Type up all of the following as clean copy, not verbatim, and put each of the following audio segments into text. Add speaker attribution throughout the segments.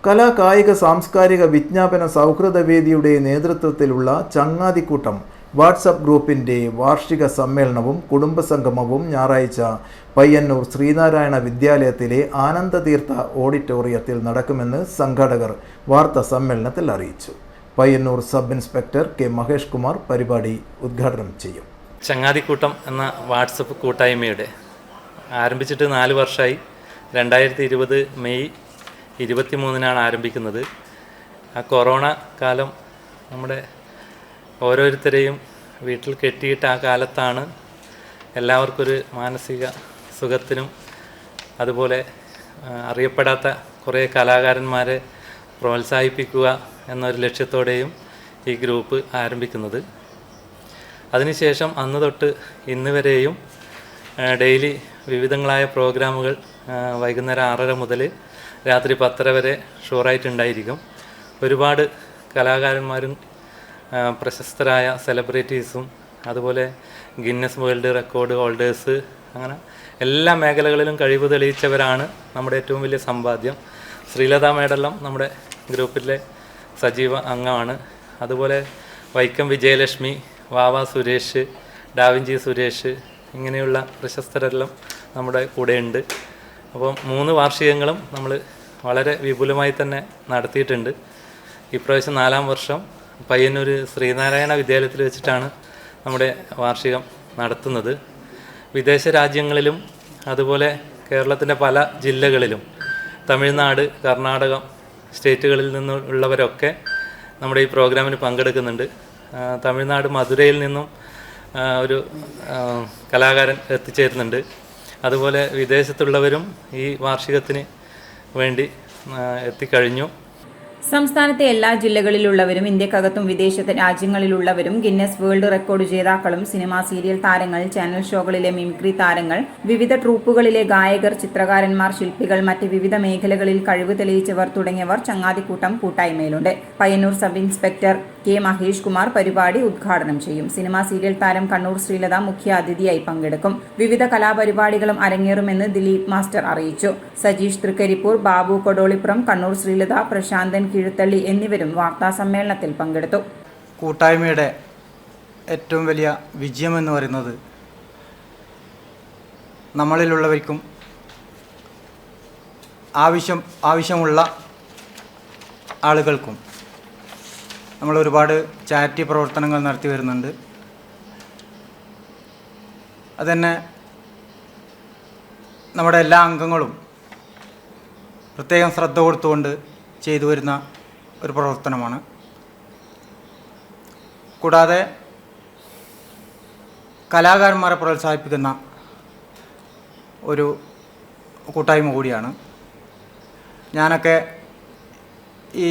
Speaker 1: കലാ കായിക സാംസ്കാരിക വിജ്ഞാപന സൗഹൃദവേദിയുടെ നേതൃത്വത്തിലുള്ള ചങ്ങാതിക്കൂട്ടം വാട്സപ്പ് ഗ്രൂപ്പിൻ്റെ വാർഷിക സമ്മേളനവും കുടുംബസംഗമവും ഞായറാഴ്ച പയ്യന്നൂർ ശ്രീനാരായണ വിദ്യാലയത്തിലെ ആനന്ദതീർത്ഥ ഓഡിറ്റോറിയത്തിൽ നടക്കുമെന്ന് സംഘാടകർ വാർത്താ സമ്മേളനത്തിൽ അറിയിച്ചു. Payyanur sub inspector K Mahesh Kumar പരിപാടി ഉദ്ഘാടനം ചെയ്യും.
Speaker 2: ചങ്ങാതിക്കൂട്ടം എന്ന വാട്സപ്പ് കൂട്ടായ്മയുടെ ആരംഭിച്ചിട്ട് 4 വർഷമായി. 2020 മെയ് 23-നാണ് ആരംഭിക്കുന്നത്. ആ കൊറോണ കാലം നമ്മുടെ ഓരോരുത്തരെയും വീട്ടിൽ കെട്ടിയിട്ട് ആ കാലത്താണ് എല്ലാവർക്കൊരു മാനസിക സുഖത്തിനും അതുപോലെ അറിയപ്പെടാത്ത കുറേ കലാകാരന്മാരെ പ്രോത്സാഹിപ്പിക്കുക എന്നൊരു ലക്ഷ്യത്തോടെയും ഈ ഗ്രൂപ്പ് ആരംഭിക്കുന്നത്. അതിനുശേഷം അന്ന് തൊട്ട് ഇന്ന് വരെയും ഡെയിലി വിവിധങ്ങളായ പ്രോഗ്രാമുകൾ വൈകുന്നേരം 6:30 മുതൽ രാത്രി 10:30 വരെ ഷുവറായിട്ടുണ്ടായിരിക്കും. ഒരുപാട് കലാകാരന്മാരും പ്രശസ്തരായ സെലിബ്രിറ്റീസും അതുപോലെ ഗിന്നസ് വേൾഡ് റെക്കോർഡ് ഹോൾഡേഴ്സ് അങ്ങനെ എല്ലാ മേഖലകളിലും കഴിവ് തെളിയിച്ചവരാണ് നമ്മുടെ ഏറ്റവും വലിയ സമ്പാദ്യം. ശ്രീലത മേഡെല്ലാം നമ്മുടെ ഗ്രൂപ്പിലെ സജീവ അംഗമാണ്. അതുപോലെ വൈക്കം വിജയലക്ഷ്മി, വാവ സുരേഷ്, ഡാവിഞ്ചി സുരേഷ് ഇങ്ങനെയുള്ള പ്രശസ്തരെല്ലാം നമ്മുടെ കൂടെയുണ്ട്. അപ്പം 3 വാർഷികങ്ങളും നമ്മൾ വളരെ വിപുലമായി തന്നെ നടത്തിയിട്ടുണ്ട്. ഇപ്രാവശ്യം 4-ാം വർഷം പയ്യന്നൂർ ശ്രീനാരായണ വിദ്യാലയത്തിൽ വെച്ചിട്ടാണ് നമ്മുടെ വാർഷികം നടത്തുന്നത്. വിദേശ രാജ്യങ്ങളിലും അതുപോലെ കേരളത്തിൻ്റെ പല ജില്ലകളിലും തമിഴ്നാട്, കർണാടകം സ്റ്റേറ്റുകളിൽ നിന്നുള്ളവരൊക്കെ നമ്മുടെ ഈ പ്രോഗ്രാമിന് പങ്കെടുക്കുന്നുണ്ട്. തമിഴ്നാട് മധുരയിൽ നിന്നും ഒരു കലാകാരൻ എത്തിച്ചേരുന്നുണ്ട്. അതുപോലെ വിദേശത്തുള്ളവരും ഈ വാർഷികത്തിന് വേണ്ടി എത്തിക്കഴിഞ്ഞു.
Speaker 3: സംസ്ഥാനത്തെ എല്ലാ ജില്ലകളിലുള്ളവരും ഇന്ത്യക്കകത്തും വിദേശ രാജ്യങ്ങളിലുള്ളവരും ഗിന്നസ് വേൾഡ് റെക്കോർഡ് ജേതാക്കളും സിനിമ സീരിയൽ താരങ്ങൾ, ചാനൽ ഷോകളിലെ മിമിക്രി താരങ്ങൾ, വിവിധ ട്രൂപ്പുകളിലെ ഗായകർ, ചിത്രകാരന്മാർ, ശില്പികൾ, മറ്റ് വിവിധ മേഖലകളിൽ കഴിവ് തെളിയിച്ചവർ തുടങ്ങിയവർ ചങ്ങാതിക്കൂട്ടം കൂട്ടായ്മയിലുണ്ട്. Payyannur sub inspector K Mahesh Kumar പരിപാടി ഉദ്ഘാടനം ചെയ്യും. സിനിമ സീരിയൽ താരം കണ്ണൂർ ശ്രീലത മുഖ്യ അതിഥിയായി പങ്കെടുക്കും. വിവിധ കലാപരിപാടികളും അരങ്ങേറുമെന്ന് ദിലീപ് മാസ്റ്റർ അറിയിച്ചു. സജീഷ് തൃക്കരിപ്പൂർ, ബാബു കൊടോളിപ്പുറം, കണ്ണൂർ ശ്രീലത, പ്രശാന്തൻ കിഴുത്തള്ളി എന്നിവരും വാർത്താ സമ്മേളനത്തിൽ പങ്കെടുത്തു.
Speaker 4: കൂട്ടായ്മയുടെ ഏറ്റവും വലിയ വിജയമെന്ന് പറയുന്നത് നമ്മളിലുള്ളവർക്കും ആവശ്യമുള്ള ആളുകൾക്കും നമ്മൾ ഒരുപാട് ചാരിറ്റി പ്രവർത്തനങ്ങൾ നടത്തി വരുന്നുണ്ട്. അതുതന്നെ നമ്മുടെ എല്ലാ അംഗങ്ങളും പ്രത്യേകം ശ്രദ്ധ കൊടുത്തുകൊണ്ട് ചെയ്തു വരുന്ന ഒരു പ്രവർത്തനമാണ്. കൂടാതെ കലാകാരന്മാരെ പ്രോത്സാഹിപ്പിക്കുന്ന ഒരു കൂട്ടായ്മ കൂടിയാണ്. ഞാനൊക്കെ ഈ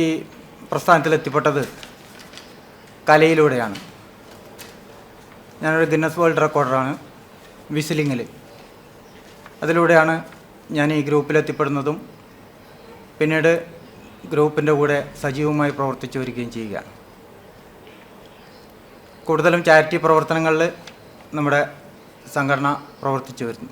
Speaker 4: പ്രസ്ഥാനത്തിലെത്തിപ്പെട്ടത് കലയിലൂടെയാണ്. ഞാനൊരു ഗിന്നസ് വേൾഡ് റെക്കോർഡറാണ് വിസിലിങ്ങിൽ. അതിലൂടെയാണ് ഞാൻ ഈ ഗ്രൂപ്പിലെത്തിപ്പെടുന്നതും പിന്നീട് ഗ്രൂപ്പിൻ്റെ കൂടെ സജീവമായി പ്രവർത്തിച്ചു വരികയും ചെയ്യുക. കൂടുതലും ചാരിറ്റി പ്രവർത്തനങ്ങളിൽ നമ്മുടെ സംഘടന പ്രവർത്തിച്ചു വരുന്നു.